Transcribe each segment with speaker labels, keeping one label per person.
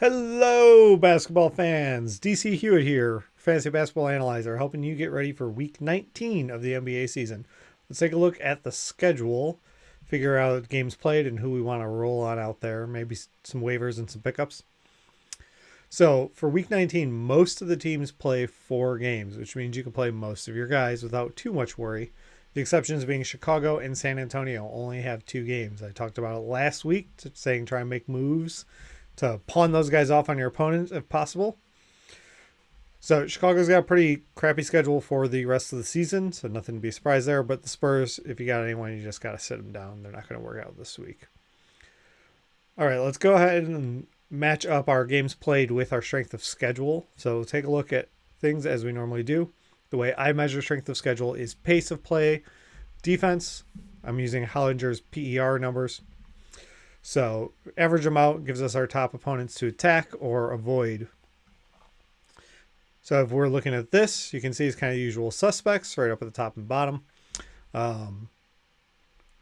Speaker 1: Hello, basketball fans. DC Hewitt here, Fantasy Basketball Analyzer, helping you get ready for Week 19 of the NBA season. Let's take a look at the schedule, figure out games played and who we want to roll on out there, maybe some waivers and some pickups. So for Week 19, most of the teams play 4 games, which means you can play most of your guys without too much worry. The exceptions being Chicago and San Antonio only have 2 games. I talked about it last week, saying try and make moves to pawn those guys off on your opponents if possible. So Chicago's got a pretty crappy schedule for the rest of the season, so nothing to be surprised there. But the Spurs, if you got anyone, you just got to sit them down. They're not going to work out this week. All right, let's go ahead and match up our games played with our strength of schedule. So take a look at things as we normally do. The way I measure strength of schedule is pace of play, defense. I'm using Hollinger's PER numbers. So average them out, gives us our top opponents to attack or avoid. So if we're looking at this, you can see it's kind of usual suspects right up at the top and bottom.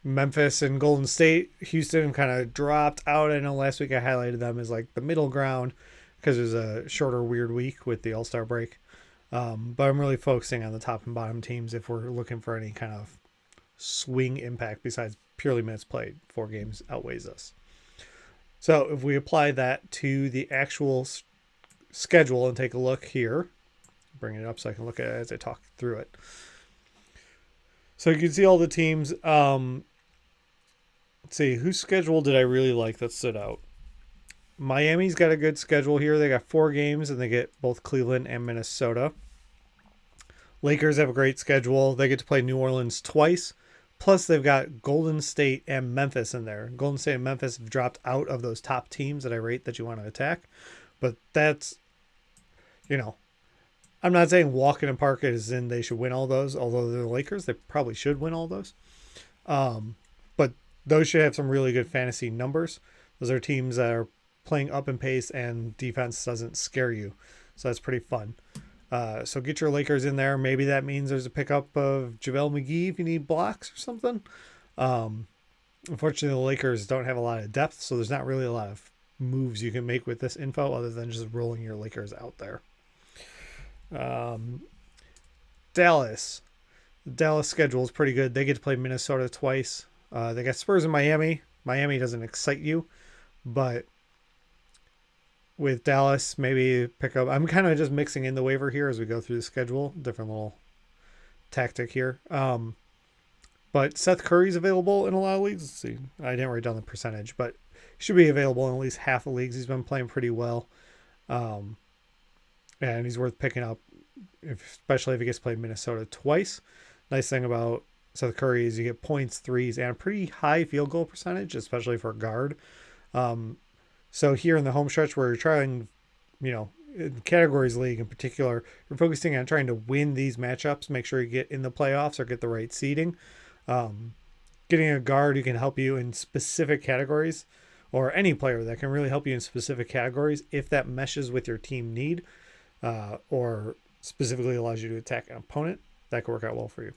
Speaker 1: Memphis and Golden State, Houston kind of dropped out. I know last week I highlighted them as like the middle ground because it was a shorter, weird week with the All-Star break. But I'm really focusing on the top and bottom teams if we're looking for any kind of swing impact besides purely minutes played. 4 games outweighs us. So if we apply that to the actual schedule and take a look here, bring it up so I can look at it as I talk through it. So you can see all the teams. Let's see, whose schedule did I really like that stood out? Miami's got a good schedule here. They got 4 games and they get both Cleveland and Minnesota. Lakers have a great schedule. They get to play New Orleans twice. Plus, they've got Golden State and Memphis in there. Golden State and Memphis have dropped out of those top teams that I rate that you want to attack. But that's, I'm not saying walk in the park as in they should win all those. Although they're the Lakers, they probably should win all those. But those should have some really good fantasy numbers. Those are teams that are playing up in pace and defense doesn't scare you. So that's pretty fun. So get your Lakers in there. Maybe that means there's a pickup of JaVale McGee if you need blocks or something. Unfortunately, the Lakers don't have a lot of depth, so there's not really a lot of moves you can make with this info other than just rolling your Lakers out there. Dallas. The Dallas schedule is pretty good. They get to play Minnesota twice. They got Spurs in Miami. Miami doesn't excite you, but with Dallas, maybe pick up. I'm kind of just mixing in the waiver here as we go through the schedule. Different little tactic here. But Seth Curry's available in a lot of leagues. Let's see. I didn't write down the percentage, but he should be available in at least half the leagues. He's been playing pretty well. And he's worth picking up, especially if he gets to play Minnesota twice. Nice thing about Seth Curry is you get points, threes, and a pretty high field goal percentage, especially for a guard. So here in the home stretch where you're trying, in the categories league in particular, you're focusing on trying to win these matchups, make sure you get in the playoffs or get the right seeding. Getting a guard who can help you in specific categories, or any player that can really help you in specific categories if that meshes with your team need, or specifically allows you to attack an opponent, that could work out well for you.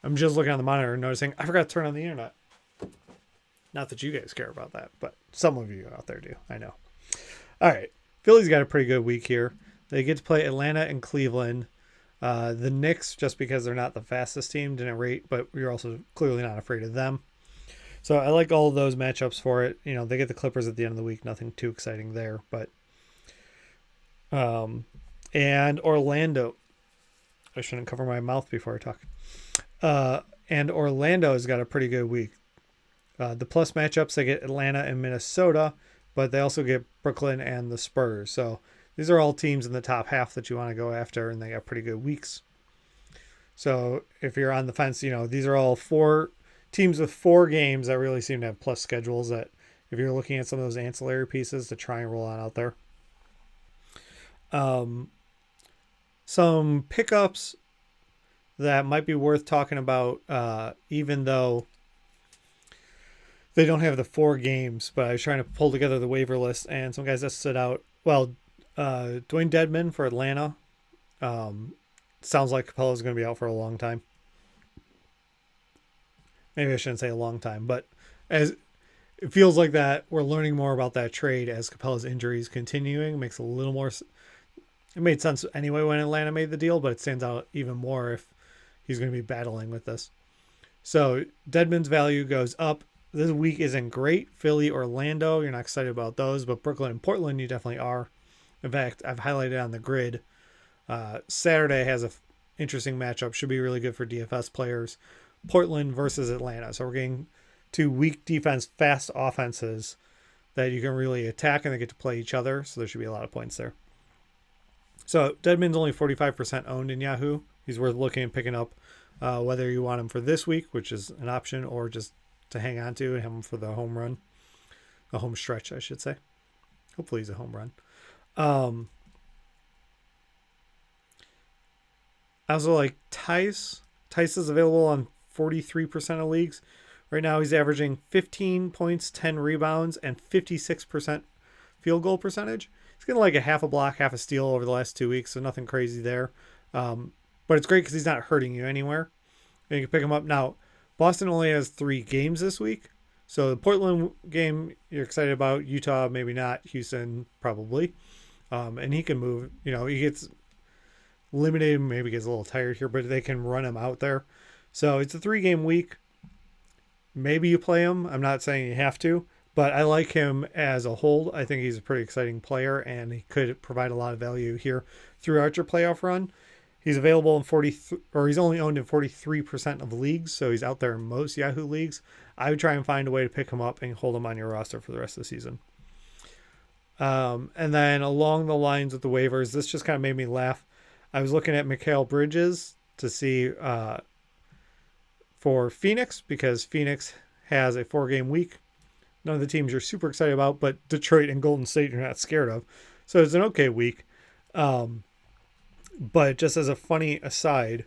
Speaker 1: I'm just looking on the monitor and noticing I forgot to turn on the internet. Not that you guys care about that, but some of you out there do. I know. All right. Philly's got a pretty good week here. They get to play Atlanta and Cleveland. The Knicks, just because they're not the fastest team, didn't rate, but you're also clearly not afraid of them. So I like all of those matchups for it. They get the Clippers at the end of the week. Nothing too exciting there. But and Orlando. I shouldn't cover my mouth before I talk. And Orlando's got a pretty good week. The plus matchups, they get Atlanta and Minnesota, but they also get Brooklyn and the Spurs. So these are all teams in the top half that you want to go after, and they got pretty good weeks. So if you're on the fence, these are all 4 teams with 4 games that really seem to have plus schedules that if you're looking at some of those ancillary pieces to try and roll on out there. Some pickups that might be worth talking about, even though they don't have the 4 games, but I was trying to pull together the waiver list and some guys that stood out. Well, Dwayne Dedman for Atlanta. Sounds like Capella's going to be out for a long time. Maybe I shouldn't say a long time, but as it feels like that we're learning more about that trade as Capella's injury is continuing. It makes a little more. It made sense anyway when Atlanta made the deal, but it stands out even more if he's going to be battling with this. So Dedmon's value goes up. This week isn't great. Philly, Orlando, you're not excited about those, but Brooklyn and Portland, you definitely are. In fact, I've highlighted on the grid. Saturday has a interesting matchup. Should be really good for DFS players. Portland versus Atlanta. So we're getting two weak defense, fast offenses that you can really attack, and they get to play each other. So there should be a lot of points there. So Dedmon's only 45% owned in Yahoo. He's worth looking and picking up, whether you want him for this week, which is an option, or just to hang on to and have him for the home run, a home stretch, I should say. Hopefully he's a home run. I also like Tice. Tice is available on 43% of leagues. Right now he's averaging 15 points, 10 rebounds, and 56% field goal percentage. He's getting like a half a block, half a steal over the last 2 weeks, so nothing crazy there. But it's great because he's not hurting you anywhere. And you can pick him up. Now, Boston only has 3 games this week. So the Portland game you're excited about. Utah, maybe not. Houston, probably. And he can move. You know, he gets limited, maybe gets a little tired here, but they can run him out there. So it's a 3-game week. Maybe you play him. I'm not saying you have to, but I like him as a hold. I think he's a pretty exciting player, and he could provide a lot of value here throughout your playoff run. He's available in he's only owned in 43% of leagues, so he's out there in most Yahoo leagues. I would try and find a way to pick him up and hold him on your roster for the rest of the season. And then along the lines with the waivers, this just kind of made me laugh. I was looking at Mikal Bridges to see for Phoenix, because Phoenix has a 4-game week. None of the teams you're super excited about, but Detroit and Golden State you're not scared of. So it's an okay week. But just as a funny aside,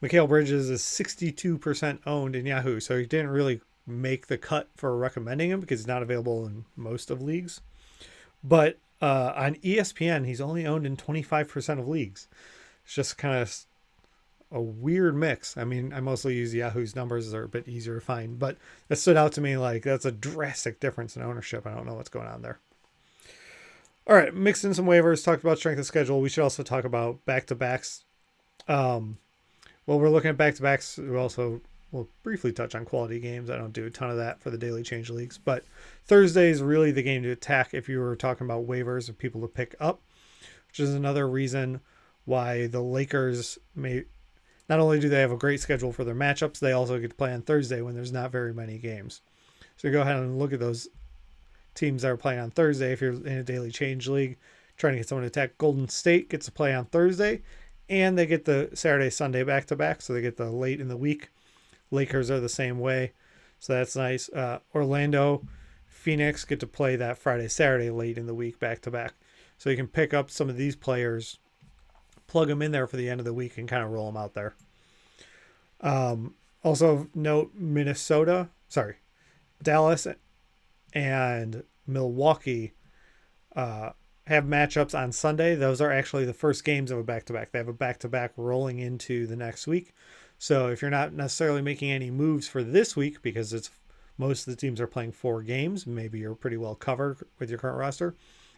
Speaker 1: Mikal Bridges is 62% owned in Yahoo, so he didn't really make the cut for recommending him because he's not available in most of leagues. But on ESPN, he's only owned in 25% of leagues. It's just kind of a weird mix. I mean, I mostly use Yahoo's numbers. They're a bit easier to find, but it stood out to me like that's a drastic difference in ownership. I don't know what's going on there. All right, mixed in some waivers, talked about strength of schedule. We should also talk about back-to-backs. While we're looking at back-to-backs, we'll briefly touch on quality games. I don't do a ton of that for the daily change leagues, but Thursday is really the game to attack if you were talking about waivers or people to pick up, which is another reason why the Lakers may not only do they have a great schedule for their matchups, they also get to play on Thursday when there's not very many games. So go ahead and look at those teams that are playing on Thursday. If you're in a daily change league trying to get someone to attack, Golden State gets to play on Thursday, and they get the Saturday Sunday back-to-back, so they get the late in the week. Lakers are the same way, so that's nice. Orlando, Phoenix get to play that Friday Saturday late in the week back-to-back, so you can pick up some of these players, plug them in there for the end of the week, and kind of roll them out there. Also note Dallas and Milwaukee have matchups on Sunday. Those are actually the first games of a back-to-back. They have a back-to-back rolling into the next week. So if you're not necessarily making any moves for this week, because it's most of the teams are playing 4 games, maybe you're pretty well covered with your current roster.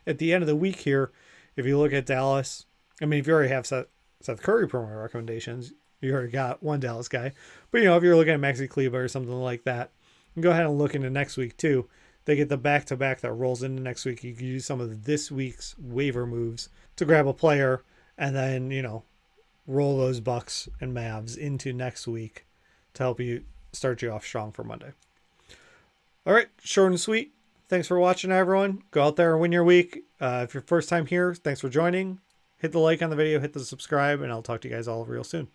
Speaker 1: At the end of the week here, if you look at Dallas, I mean, if you already have Seth Curry promo recommendations, you already got one Dallas guy. But, if you're looking at Maxi Kleber or something like that, you can go ahead and look into next week too. They get the back-to-back that rolls into next week. You can use some of this week's waiver moves to grab a player and then, roll those Bucks and Mavs into next week to help you start you off strong for Monday. All right, short and sweet. Thanks for watching, everyone. Go out there and win your week. If you're first time here, thanks for joining. Hit the like on the video, hit the subscribe, and I'll talk to you guys all real soon.